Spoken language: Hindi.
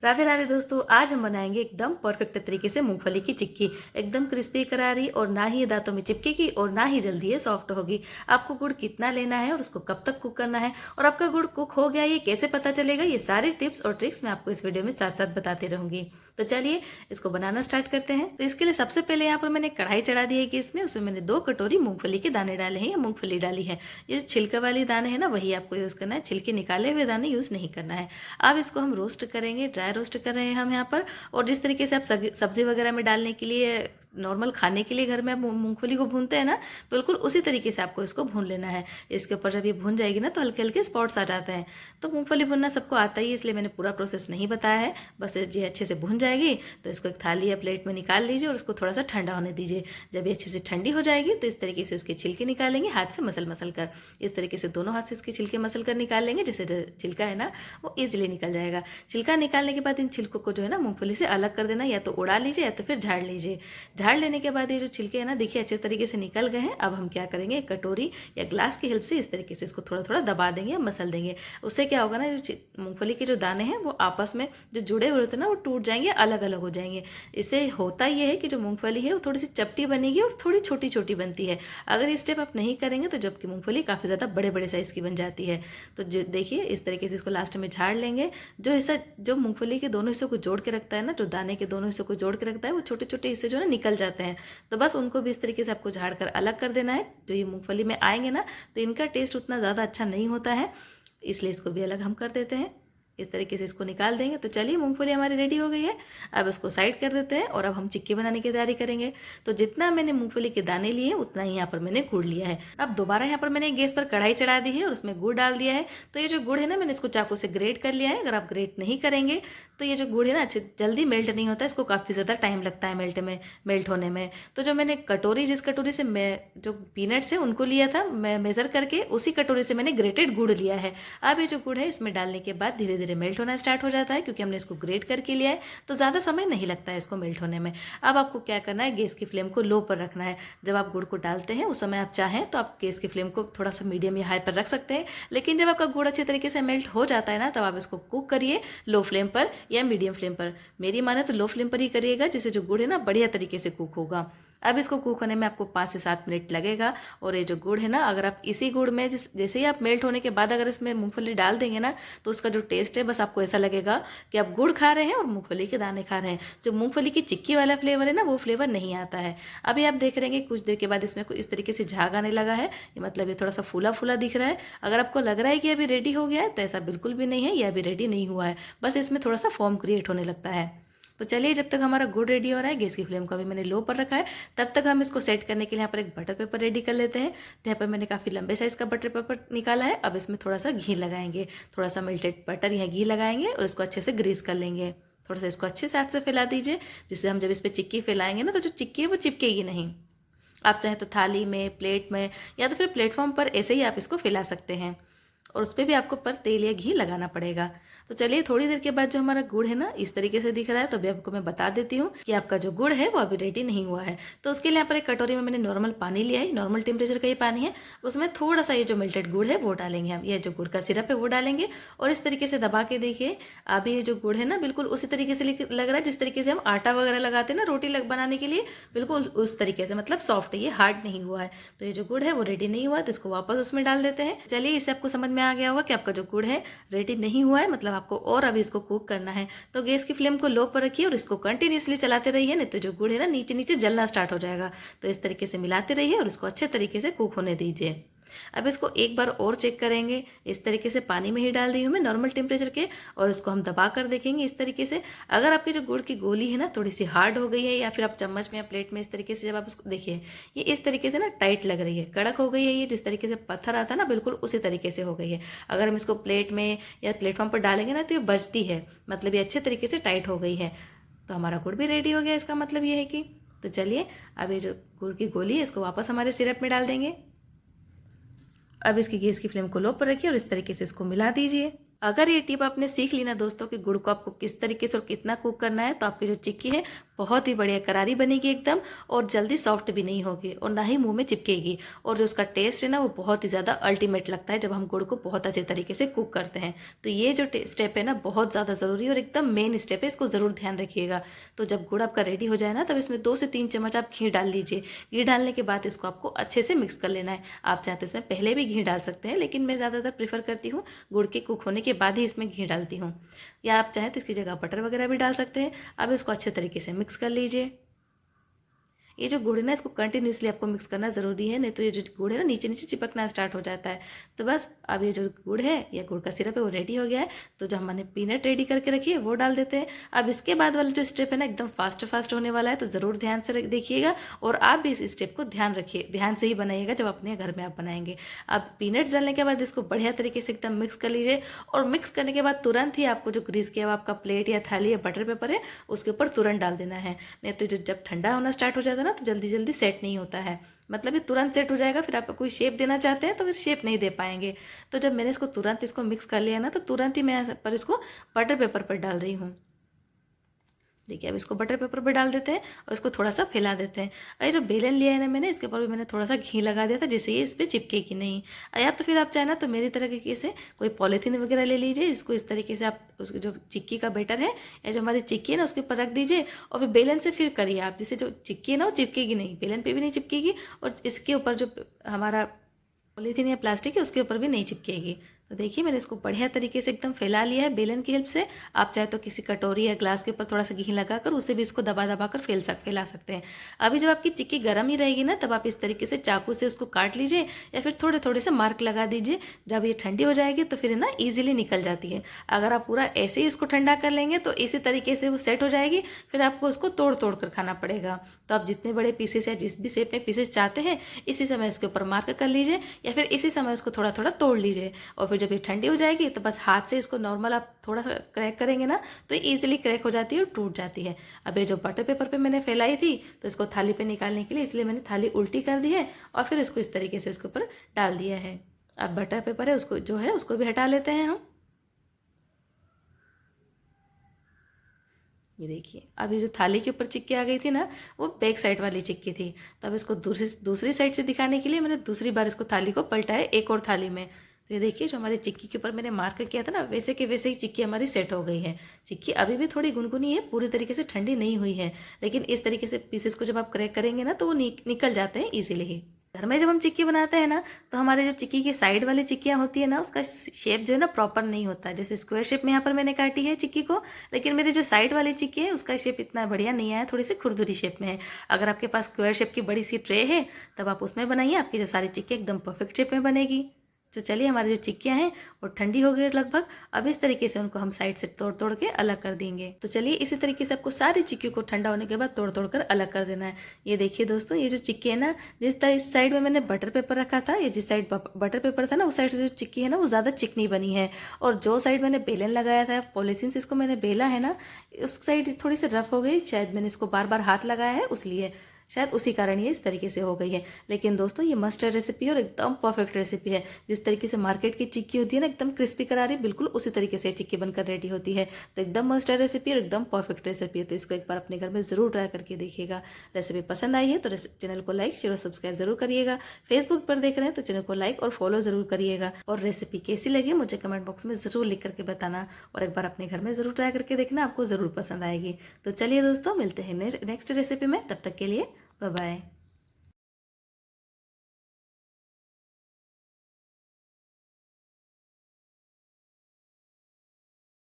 राधे राधे दोस्तों, आज हम बनाएंगे एकदम परफेक्ट तरीके से मूंगफली की चिक्की। एकदम क्रिस्पी करारी और ना ही ये दांतों में चिपकेगी और ना ही जल्दी ये सॉफ्ट होगी। आपको गुड़ कितना लेना है और उसको कब तक कुक करना है और आपका गुड़ कुक हो गया ये कैसे पता चलेगा, ये सारे टिप्स और ट्रिक्स मैं आपको इस वीडियो में साथ साथ बताती रहूंगी। तो चलिए इसको बनाना स्टार्ट करते हैं। तो इसके लिए सबसे पहले यहाँ पर मैंने कढ़ाई चढ़ा दी है गैस में। उसमें मैंने 2 कटोरी मूंगफली के दाने डाले हैं या मूंगफली डाली है। ये जो छिलका वाली दाने हैं ना, वही आपको यूज़ करना है, छिलके निकाले हुए दाने यूज़ नहीं करना है। अब इसको हम रोस्ट करेंगे, ड्राई रोस्ट कर रहे हैं हम यहाँ पर। और जिस तरीके से आप सब्जी वगैरह में डालने के लिए, नॉर्मल खाने के लिए घर में आप मूंगफली को भूनते हैं ना, बिल्कुल उसी तरीके से आपको इसको भून लेना है। इसके ऊपर जब ये भून जाएगी ना तो हल्के हल्के स्पॉट्स आ जाते हैं। तो मूंगफली भूनना सबको आता ही है, इसलिए मैंने पूरा प्रोसेस नहीं बताया है। बस ये अच्छे से भून जाएगी तो इसको एक थाली या प्लेट में निकाल लीजिए और उसको थोड़ा सा ठंडा होने दीजिए। जब ये अच्छे से ठंडी हो जाएगी तो इस तरीके से उसके छिलके निकालेंगे, हाथ से मसल मसल कर। इस तरीके से दोनों हाथ से इसके छिलके मसल कर निकाल लेंगे, जैसे जो छिलका है ना वो ईजिली निकल जाएगा। छिलका निकालने के बाद इन छिलकों को जो है ना मूंगफली से अलग कर देना, या तो उड़ा लीजिए या तो फिर झाड़ लीजिए। झाड़ लेने के बाद ये जो छिलके हैं ना, देखिए अच्छे तरीके से निकल गए हैं। अब हम क्या करेंगे, एक कटोरी या ग्लास की हेल्प से इस तरीके से इसको थोड़ा थोड़ा दबा देंगे या मसल देंगे। उससे क्या होगा ना, जो मूंगफली के जो दाने हैं वो आपस में जो जुड़े हुए होते हैं ना, वो टूट जाएंगे, अलग अलग हो जाएंगे। इससे होता ये है कि जो मूंगफली है वो थोड़ी सी चपटी बनेगी और थोड़ी छोटी छोटी बनती है। अगर ये स्टेप आप नहीं करेंगे तो जबकि मूंगफली काफ़ी ज़्यादा बड़े बड़े साइज़ की बन जाती है। तो जो देखिए इस तरीके से इसको लास्ट में झाड़ लेंगे। जो हिस्सा जो मूंगफली के दोनों हिस्सों को जोड़ के रखता है ना, जो दाने के दोनों हिस्सों को जोड़ के रखता है, वो छोटे छोटे हिस्से जो है ना निकल जाते हैं। तो बस उनको भी इस तरीके से आपको झाड़ कर अलग कर देना है। जो ये मूंगफली में आएंगे ना तो इनका टेस्ट उतना ज़्यादा अच्छा नहीं होता है, इसलिए इसको भी अलग हम कर देते हैं। इस तरीके से इसको निकाल देंगे। तो चलिए मूंगफली हमारी रेडी हो गई है। अब इसको साइड कर देते हैं और अब हम चिक्की बनाने की तैयारी करेंगे। तो जितना मैंने मूंगफली के दाने लिए उतना ही यहाँ पर मैंने गुड़ लिया है। अब दोबारा यहाँ पर मैंने गैस पर कढ़ाई चढ़ा दी है और उसमें गुड़ डाल दिया है। तो ये जो गुड़ है ना, मैंने इसको चाकू से ग्रेट कर लिया है। अगर आप ग्रेट नहीं करेंगे तो ये जो गुड़ है ना अच्छे जल्दी मेल्ट नहीं होता है, इसको काफ़ी ज़्यादा टाइम लगता है मेल्ट होने में। तो जो मैंने कटोरी, जिस कटोरी से मैं जो पीनट्स है उनको लिया था, मैं मेज़र करके उसी कटोरी से मैंने ग्रेटेड गुड़ लिया है। अब ये जो गुड़ है इसमें डालने के बाद धीरे धीरे मेल्ट होना स्टार्ट हो जाता है, क्योंकि हमने इसको ग्रेट करके लिया है तो ज़्यादा समय नहीं लगता है इसको मेल्ट होने में। अब आपको क्या करना है, गैस की फ्लेम को लो पर रखना है। जब आप गुड़ को डालते हैं उस समय आप चाहें तो आप गैस की फ्लेम को थोड़ा सा मीडियम या हाई पर रख सकते हैं। लेकिन जब आपका गुड़ अच्छे तरीके से मेल्ट हो जाता है ना, तब आप इसको कुक करिए लो फ्लेम पर या मीडियम फ्लेम पर। मेरी माने तो लो फ्लेम पर ही करिएगा, जिससे जो गुड़ है ना बढ़िया तरीके से कुक होगा। अब इसको कुक होने में आपको 5 से 7 मिनट लगेगा। और ये जो गुड़ है ना, अगर आप इसी गुड़ में जैसे ही आप मेल्ट होने के बाद अगर इसमें मूंगफली डाल देंगे ना, तो उसका जो टेस्ट है बस आपको ऐसा लगेगा कि आप गुड़ खा रहे हैं और मूंगफली के दाने खा रहे हैं। जो मूंगफली की चिक्की वाला फ्लेवर है ना, वो फ्लेवर नहीं आता है। अभी आप देख रहे हैं कुछ देर के बाद इसमें कुछ इस तरीके से झाग आने लगा है, ये मतलब ये थोड़ा सा फूला फूला दिख रहा है। अगर आपको लग रहा है कि अभी रेडी हो गया है तो ऐसा बिल्कुल भी नहीं है, ये अभी रेडी नहीं हुआ है, बस इसमें थोड़ा सा फॉर्म क्रिएट होने लगता है। तो चलिए जब तक हमारा गुड़ रेडी हो रहा है, गैस की फ्लेम को अभी मैंने लो पर रखा है, तब तक हम इसको सेट करने के लिए यहाँ पर एक बटर पेपर रेडी कर लेते हैं। तो यहाँ पर मैंने काफ़ी लंबे साइज़ का बटर पेपर निकाला है। अब इसमें थोड़ा सा घी लगाएंगे, थोड़ा सा मेल्टेड बटर या घी लगाएंगे और इसको अच्छे से ग्रीस कर लेंगे। थोड़ा सा इसको अच्छे से हाथ से फैला दीजिए, जिससे हम जब इस पर चिक्की फैलाएंगे ना तो जो चिक्की है वो चिपकेगी नहीं। आप चाहे तो थाली में, प्लेट में या तो फिर प्लेटफॉर्म पर ऐसे ही आप इसको फैला सकते हैं। और उस पर भी आपको पर तेल या घी लगाना पड़ेगा। तो चलिए थोड़ी देर के बाद जो हमारा गुड़ है ना इस तरीके से दिख रहा है, तो अभी आपको मैं बता देती हूँ कि आपका जो गुड़ है वो अभी रेडी नहीं हुआ है। तो उसके लिए यहाँ पर एक कटोरी में मैंने नॉर्मल पानी लिया है, नॉर्मल टेम्परेचर का ये पानी है। उसमें थोड़ा सा ये जो मेल्टेड गुड़ है वो डालेंगे हम, ये जो गुड़ का सिरप है वो डालेंगे। और इस तरीके से दबा के देखिए, अभी ये जो गुड़ है ना बिल्कुल उसी तरीके से लग रहा है जिस तरीके से हम आटा वगैरह लगाते हैं ना रोटी बनाने के लिए, बिल्कुल उस तरीके से, मतलब सॉफ्ट है, ये हार्ड नहीं हुआ है। तो ये जो गुड़ है वो रेडी नहीं हुआ, तो इसको वापस उसमें डाल देते हैं। चलिए इससे आपको समझ में आ गया होगा कि आपका जो गुड़ है रेडी नहीं हुआ है, मतलब आपको और अभी इसको कुक करना है। तो गैस की फ्लेम को लो पर रखिए और इसको कंटिन्यूसली चलाते रहिए, नहीं तो जो गुड़ है ना नीचे नीचे जलना स्टार्ट हो जाएगा। तो इस तरीके से मिलाते रहिए और इसको अच्छे तरीके से कुक होने दीजिए। अब इसको एक बार और चेक करेंगे। इस तरीके से पानी में ही डाल रही हूँ मैं नॉर्मल टेम्परेचर के, और इसको हम दबा कर देखेंगे इस तरीके से। अगर आपकी जो गुड़ की गोली है ना थोड़ी सी हार्ड हो गई है, या फिर आप चम्मच में या प्लेट में इस तरीके से जब आप इसको देखिए, ये इस तरीके से ना टाइट लग रही है, कड़क हो गई है, ये जिस तरीके से पत्थर आता है ना बिल्कुल उसी तरीके से हो गई है। अगर हम इसको प्लेट में या प्लेटफॉर्म पर डालेंगे ना तो ये बचती है, मतलब ये अच्छे तरीके से टाइट हो गई है। तो हमारा गुड़ भी रेडी हो गया, इसका मतलब ये है कि। तो चलिए अब ये जो गुड़ की गोली है इसको वापस हमारे सिरप में डाल देंगे। अब इसकी गैस की फ्लेम को लो पर रखिए और इस तरीके से इसको मिला दीजिए। अगर ये टिप आपने सीख ली ना दोस्तों कि गुड़ को आपको किस तरीके से और कितना कुक करना है, तो आपकी जो चिक्की है बहुत ही बढ़िया करारी बनेगी एकदम, और जल्दी सॉफ्ट भी नहीं होगी और ना ही मुंह में चिपकेगी। और जो उसका टेस्ट है ना वो बहुत ही ज़्यादा अल्टीमेट लगता है जब हम गुड़ को बहुत अच्छे तरीके से कुक करते हैं। तो ये जो स्टेप है ना बहुत ज़्यादा ज़रूरी है और एकदम मेन स्टेप है, इसको ज़रूर ध्यान रखिएगा। तो जब गुड़ आपका रेडी हो जाए ना, तब इसमें 2 से 3 चम्मच आप घी डाल लीजिए। घी डालने के बाद इसको आपको अच्छे से मिक्स कर लेना है। आप चाहे तो इसमें पहले भी घी डाल सकते हैं, लेकिन मैं ज़्यादातर प्रीफर करती हूँ गुड़ के कुक होने के बाद ही इसमें घी डालती हूँ। या आप चाहें तो इसकी जगह बटर वगैरह भी डाल सकते हैं। अब इसको अच्छे तरीके से मिक्स कर लीजिए। ये जो गुड़ है ना, इसको कंटिन्यूसली आपको मिक्स करना ज़रूरी है, नहीं तो ये जो गुड़ है ना नीचे नीचे चिपकना स्टार्ट हो जाता है। तो बस अब ये जो गुड़ है या गुड़ का सिरप है वो रेडी हो गया है। तो जो हमने पीनट रेडी करके रखी है वो डाल देते हैं। अब इसके बाद वाला जो स्टेप है ना एकदम फास्ट होने वाला है, तो ज़रूर ध्यान से देखिएगा और आप भी इस स्टेप को ध्यान रखिए, ध्यान से ही बनाइएगा जब अपने घर में आप बनाएंगे। अब पीनट्स डालने के बाद इसको बढ़िया तरीके से एकदम मिक्स कर लीजिए, और मिक्स करने के बाद तुरंत ही आपको जो ग्रीस किया हुआ आपका प्लेट या थाली या बटर पेपर है उसके ऊपर तुरंत डाल देना है। नहीं तो जो जब ठंडा होना स्टार्ट हो जाता है ना, तो जल्दी जल्दी सेट नहीं होता है। मतलब ये तुरंत सेट हो जाएगा, फिर आप कोई शेप देना चाहते हैं तो फिर शेप नहीं दे पाएंगे। तो जब मैंने इसको तुरंत इसको मिक्स कर लिया ना, तो तुरंत ही मैं पर इसको बटर पेपर पर डाल रही हूँ। देखिए अब इसको बटर पेपर पर डाल देते हैं और इसको थोड़ा सा फैला देते हैं। और ये जो बेलन लिया है ना मैंने, इसके ऊपर भी मैंने थोड़ा सा घी लगा दिया था, जिससे ये इस पर चिपकेगी नहीं। या तो फिर आप चाहे ना तो मेरी तरीके से कोई पॉलीथीन वगैरह ले लीजिए, इसको इस तरीके से आप उस जो चिक्की का बैटर है या जो हमारी चिक्की है ना उसके ऊपर रख दीजिए, और फिर बेलन से फिर करिए आप, जिससे जो चिक्की है ना वो चिपकेगी नहीं, बेलन पे भी नहीं चिपकेगी, और इसके ऊपर जो हमारा पॉलीथीन या प्लास्टिक है उसके ऊपर भी नहीं चिपकेगी। तो देखिए मैंने इसको बढ़िया तरीके से एकदम फैला लिया है बेलन की हेल्प से। आप चाहे तो किसी कटोरी या ग्लास के ऊपर थोड़ा सा घी लगाकर उससे भी इसको दबा दबा कर फैला सकते हैं। अभी जब आपकी चिक्की गर्म ही रहेगी ना, तब आप इस तरीके से चाकू से उसको काट लीजिए या फिर थोड़े थोड़े से मार्क लगा दीजिए। जब ये ठंडी हो जाएगी तो फिर ना ईजिली निकल जाती है। अगर आप पूरा ऐसे ही इसको ठंडा कर लेंगे तो इसी तरीके से वो सेट हो जाएगी, फिर आपको उसको तोड़ तोड़ कर खाना पड़ेगा। तो आप जितने बड़े पीसेस या जिस भी शेप में पीसेस चाहते हैं, इसी समय इसके ऊपर मार्क कर लीजिए या फिर इसी समय उसको थोड़ा थोड़ा तोड़ लीजिए। और फिर जब ये ठंडी हो जाएगी तो बस हाथ से इसको नॉर्मल आप थोड़ा सा क्रैक करेंगे ना, तो ईजिली क्रैक हो जाती है और टूट जाती है। अब ये जो बटर पेपर पे मैंने फैलाई थी, तो इसको थाली पे निकालने के लिए इसलिए मैंने थाली उल्टी कर दी है और फिर इसको इस तरीके से इसके ऊपर डाल दिया है। अब बटर पेपर है उसको जो है उसको भी हटा लेते हैं हम। ये देखिए अब ये जो थाली के ऊपर चिक्की आ गई थी ना, वो बैक साइड वाली चिक्की थी। तो अब इसको दूसरी साइड से दिखाने के लिए मैंने दूसरी बार इसको थाली को पलटाया एक और थाली में। तो ये देखिए जो हमारी चिक्की के ऊपर मैंने मार्क किया था ना, वैसे के वैसे ही चिक्की हमारी सेट हो गई है। चिक्की अभी भी थोड़ी गुनगुनी है, पूरी तरीके से ठंडी नहीं हुई है, लेकिन इस तरीके से पीसेस को जब आप क्रैक करेंगे ना तो वो निकल जाते हैं ईजिली ही। घर में जब हम चिक्की बनाते हैं ना, तो हमारे जो चिक्की की साइड वाली चिक्कियाँ होती है ना, उसका शेप जो है ना प्रॉपर नहीं होता है। जैसे स्क्वायर शेप में यहाँ पर मैंने काटी है चिक्की को, लेकिन मेरी जो साइड वाली चिक्की है उसका शेप इतना बढ़िया नहीं आया, थोड़ी सी खुरदुरी शेप में है। अगर आपके पास स्क्वायर शेप की बड़ी सी ट्रे है, तब आप उसमें बनाइए, आपकी जो सारी चिक्की एकदम परफेक्ट शेप में बनेगी। तो चलिए हमारी जो चिक्कियाँ हैं वो ठंडी हो गई लगभग। अब इस तरीके से उनको हम साइड से तोड़ तोड़ के अलग कर देंगे। तो चलिए इसी तरीके से आपको सारी चिक्कियों को ठंडा होने के बाद तोड़ तोड़ कर अलग कर देना है। ये देखिए दोस्तों, ये जो चिक्की है ना, इस साइड में मैंने बटर पेपर रखा था, ये जिस साइड बटर पेपर था ना उस साइड से जो चिक्की है ना वो ज़्यादा चिकनी बनी है, और जो साइड मैंने बेलन लगाया था पॉलीथीन से इसको मैंने बेला है ना, उस साइड थोड़ी सी रफ हो गई। शायद मैंने इसको बार बार हाथ लगाया है उसलिए, शायद उसी कारण ये इस तरीके से हो गई है। लेकिन दोस्तों ये मस्टर्ड रेसिपी है और एकदम परफेक्ट रेसिपी है। जिस तरीके से मार्केट की चिक्की होती है ना एकदम क्रिस्पी करारी, बिल्कुल उसी तरीके से चिक्की बनकर रेडी होती है। तो एकदम मस्टर्ड रेसिपी और एकदम परफेक्ट रेसिपी है। तो इसको एक बार अपने घर में ज़रूर ट्राई करके देखिएगा। रेसिपी पसंद आई है तो चैनल को लाइक शेयर और सब्सक्राइब जरूर करिएगा। फेसबुक पर देख रहे हैं तो चैनल को लाइक और फॉलो जरूर करिएगा। और रेसिपी कैसी लगी मुझे कमेंट बॉक्स में ज़रूर लिख करके बताना, और एक बार अपने घर में ज़रूर ट्राई करके देखना, आपको ज़रूर पसंद आएगी। तो चलिए दोस्तों मिलते हैं नेक्स्ट रेसिपी में, तब तक के लिए बाय बाय।